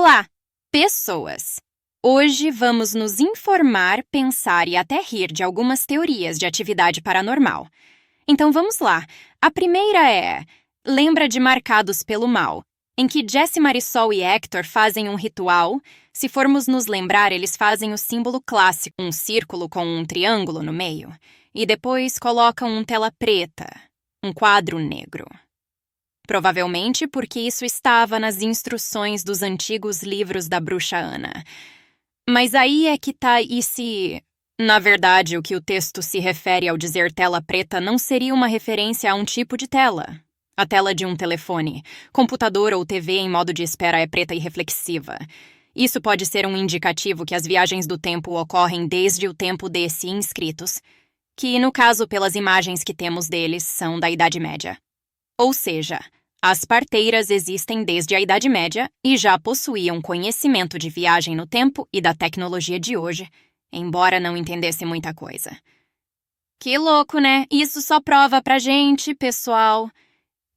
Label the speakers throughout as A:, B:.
A: Olá, pessoas! Hoje vamos nos informar, pensar e até rir de algumas teorias de atividade paranormal. Então vamos lá. A primeira é: lembra de Marcados pelo Mal, em que Jesse, Marisol e Hector fazem um ritual. Se formos nos lembrar, eles fazem o símbolo clássico, um círculo com um triângulo no meio, e depois colocam um tela preta, um quadro negro. Provavelmente porque isso estava nas instruções dos antigos livros da bruxa Ana. Mas aí é que tá e se... Na verdade, o que o texto se refere ao dizer tela preta não seria uma referência a um tipo de tela. A tela de um telefone, computador ou TV em modo de espera é preta e reflexiva. Isso pode ser um indicativo que as viagens do tempo ocorrem desde o tempo desses inscritos, que, no caso, pelas imagens que temos deles, são da Idade Média. Ou seja, as parteiras existem desde a Idade Média e já possuíam conhecimento de viagem no tempo e da tecnologia de hoje, embora não entendesse muita coisa. Que louco, né? Isso só prova pra gente, pessoal,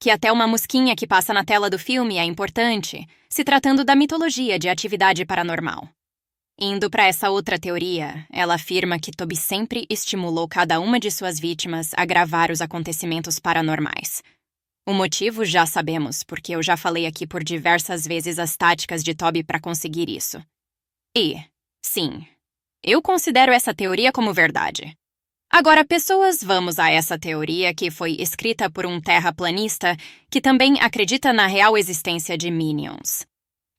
A: que até uma mosquinha que passa na tela do filme é importante, se tratando da mitologia de atividade paranormal. Indo para essa outra teoria, ela afirma que Toby sempre estimulou cada uma de suas vítimas a gravar os acontecimentos paranormais. O motivo já sabemos, porque eu já falei aqui por diversas vezes as táticas de Toby para conseguir isso. E, sim, eu considero essa teoria como verdade. Agora, pessoas, vamos a essa teoria que foi escrita por um terraplanista que também acredita na real existência de Minions.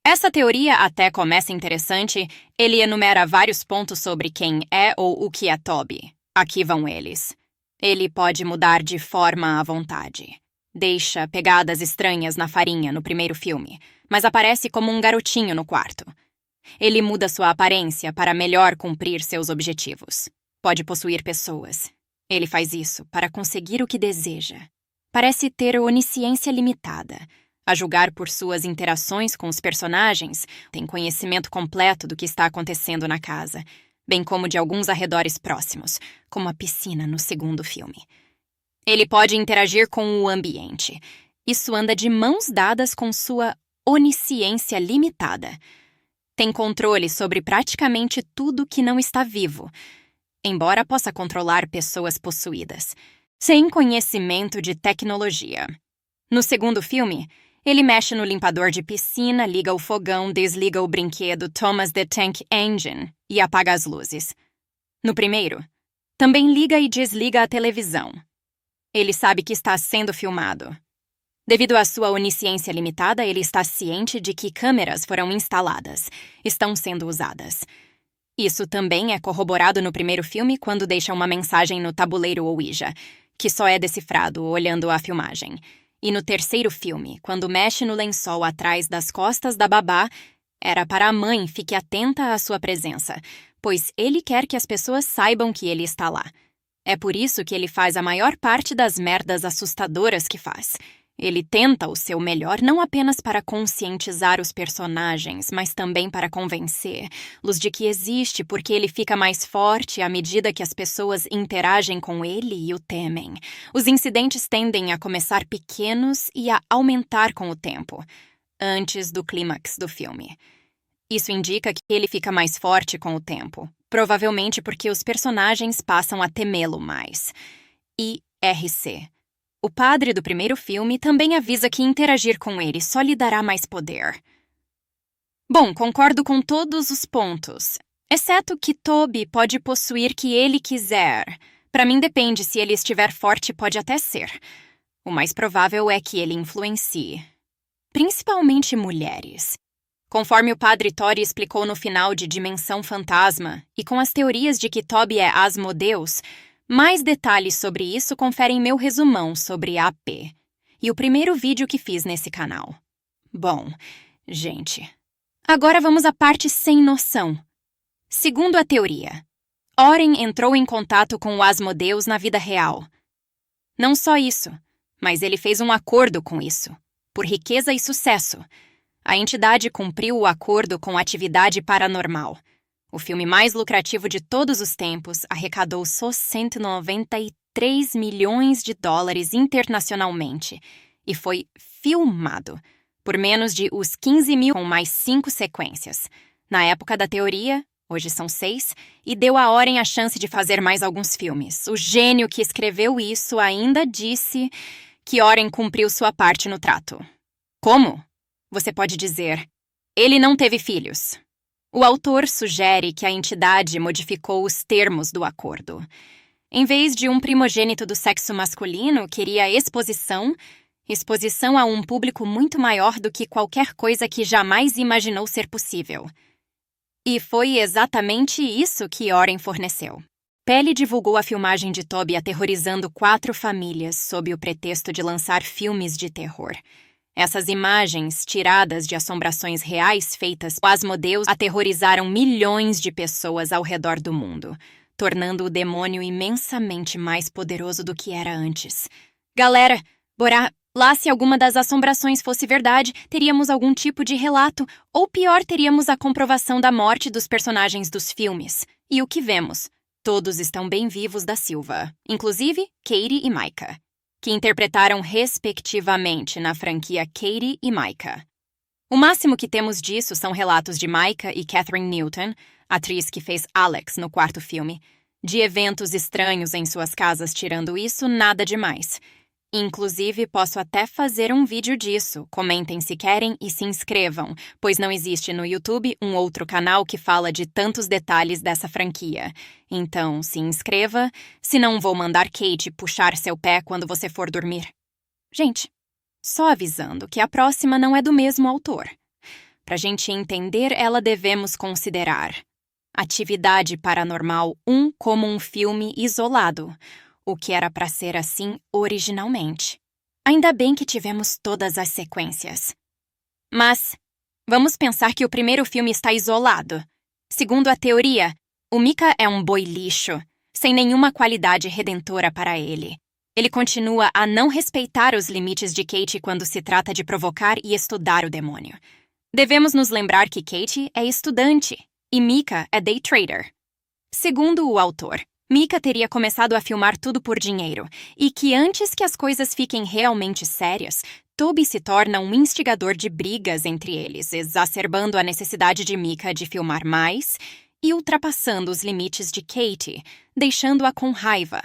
A: Essa teoria até começa interessante, ele enumera vários pontos sobre quem é ou o que é Toby. Aqui vão eles. Ele pode mudar de forma à vontade. Deixa pegadas estranhas na farinha no primeiro filme, mas aparece como um garotinho no quarto. Ele muda sua aparência para melhor cumprir seus objetivos. Pode possuir pessoas. Ele faz isso para conseguir o que deseja. Parece ter onisciência limitada. A julgar por suas interações com os personagens, tem conhecimento completo do que está acontecendo na casa, bem como de alguns arredores próximos, como a piscina no segundo filme. Ele pode interagir com o ambiente. Isso anda de mãos dadas com sua onisciência limitada. Tem controle sobre praticamente tudo que não está vivo, embora possa controlar pessoas possuídas, sem conhecimento de tecnologia. No segundo filme, ele mexe no limpador de piscina, liga o fogão, desliga o brinquedo Thomas the Tank Engine e apaga as luzes. No primeiro, também liga e desliga a televisão. Ele sabe que está sendo filmado. Devido à sua onisciência limitada, ele está ciente de que câmeras foram instaladas, estão sendo usadas. Isso também é corroborado no primeiro filme quando deixa uma mensagem no tabuleiro Ouija, que só é decifrado olhando a filmagem. E no terceiro filme, quando mexe no lençol atrás das costas da babá, era para a mãe fique atenta à sua presença, pois ele quer que as pessoas saibam que ele está lá. É por isso que ele faz a maior parte das merdas assustadoras que faz. Ele tenta o seu melhor não apenas para conscientizar os personagens, mas também para convencê-los de que existe, porque ele fica mais forte à medida que as pessoas interagem com ele e o temem. Os incidentes tendem a começar pequenos e a aumentar com o tempo, antes do clímax do filme. Isso indica que ele fica mais forte com o tempo, provavelmente porque os personagens passam a temê-lo mais. E RC. O padre do primeiro filme também avisa que interagir com ele só lhe dará mais poder. Bom, concordo com todos os pontos, exceto que Toby pode possuir que ele quiser. Para mim depende, se ele estiver forte pode até ser. O mais provável é que ele influencie, principalmente mulheres. Conforme o padre Tori explicou no final de Dimensão Fantasma, e com as teorias de que Toby é Asmodeus, mais detalhes sobre isso confere em meu resumão sobre AP, e o primeiro vídeo que fiz nesse canal. Bom, gente, agora vamos à parte sem noção. Segundo a teoria, Oren entrou em contato com o Asmodeus na vida real. Não só isso, mas ele fez um acordo com isso, por riqueza e sucesso. A entidade cumpriu o acordo com atividade paranormal. O filme mais lucrativo de todos os tempos arrecadou só 193 milhões de dólares internacionalmente e foi filmado. por menos de os 15 mil com mais 5 sequências. Na época da teoria, hoje são 6, e deu a Oren a chance de fazer mais alguns filmes. O gênio que escreveu isso ainda disse que Oren cumpriu sua parte no trato. Como? Você pode dizer, ele não teve filhos. O autor sugere que a entidade modificou os termos do acordo. Em vez de um primogênito do sexo masculino, queria exposição a um público muito maior do que qualquer coisa que jamais imaginou ser possível. E foi exatamente isso que Oren forneceu. Peli divulgou a filmagem de Toby aterrorizando 4 famílias sob o pretexto de lançar filmes de terror. Essas imagens, tiradas de assombrações reais feitas com Asmodeus, aterrorizaram milhões de pessoas ao redor do mundo, tornando o demônio imensamente mais poderoso do que era antes. Galera, bora lá, se alguma das assombrações fosse verdade, teríamos algum tipo de relato, ou pior, teríamos a comprovação da morte dos personagens dos filmes. E o que vemos? Todos estão bem vivos da Silva, inclusive Katie e Micah, que interpretaram respectivamente na franquia Katie e Micah. O máximo que temos disso são relatos de Micah e Catherine Newton, atriz que fez Alex no 4º filme, de eventos estranhos em suas casas. Tirando isso, nada demais. Inclusive, posso até fazer um vídeo disso. Comentem se querem e se inscrevam, pois não existe no YouTube um outro canal que fala de tantos detalhes dessa franquia. Então, se inscreva, senão vou mandar Kate puxar seu pé quando você for dormir. Gente, só avisando que a próxima não é do mesmo autor. Pra gente entender ela, devemos considerar Atividade Paranormal 1 como um filme isolado, o que era para ser assim originalmente. Ainda bem que tivemos todas as sequências. Mas vamos pensar que o primeiro filme está isolado. Segundo a teoria, o Micah é um boi lixo, sem nenhuma qualidade redentora para ele. Ele continua a não respeitar os limites de Kate quando se trata de provocar e estudar o demônio. Devemos nos lembrar que Kate é estudante e Micah é day trader. Segundo o autor, Micah teria começado a filmar tudo por dinheiro, e que antes que as coisas fiquem realmente sérias, Toby se torna um instigador de brigas entre eles, exacerbando a necessidade de Micah de filmar mais e ultrapassando os limites de Kate, deixando-a com raiva.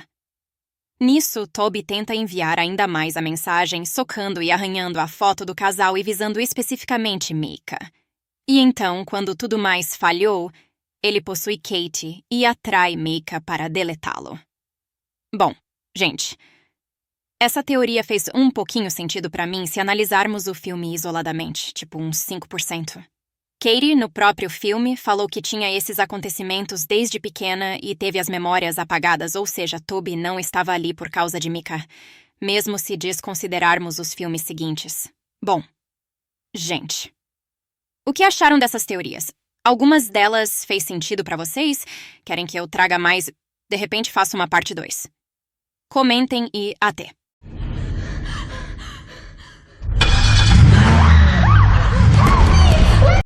A: Nisso, Toby tenta enviar ainda mais a mensagem, socando e arranhando a foto do casal e visando especificamente Micah. E então, quando tudo mais falhou, ele possui Kate e atrai Micah para deletá-lo. Bom, gente, essa teoria fez um pouquinho sentido pra mim se analisarmos o filme isoladamente, tipo uns 5%. Katie, no próprio filme, falou que tinha esses acontecimentos desde pequena e teve as memórias apagadas, ou seja, Toby não estava ali por causa de Micah, mesmo se desconsiderarmos os filmes seguintes. Bom, gente, o que acharam dessas teorias? Algumas delas fez sentido pra vocês? Querem que eu traga mais? De repente faço uma parte 2. Comentem e até!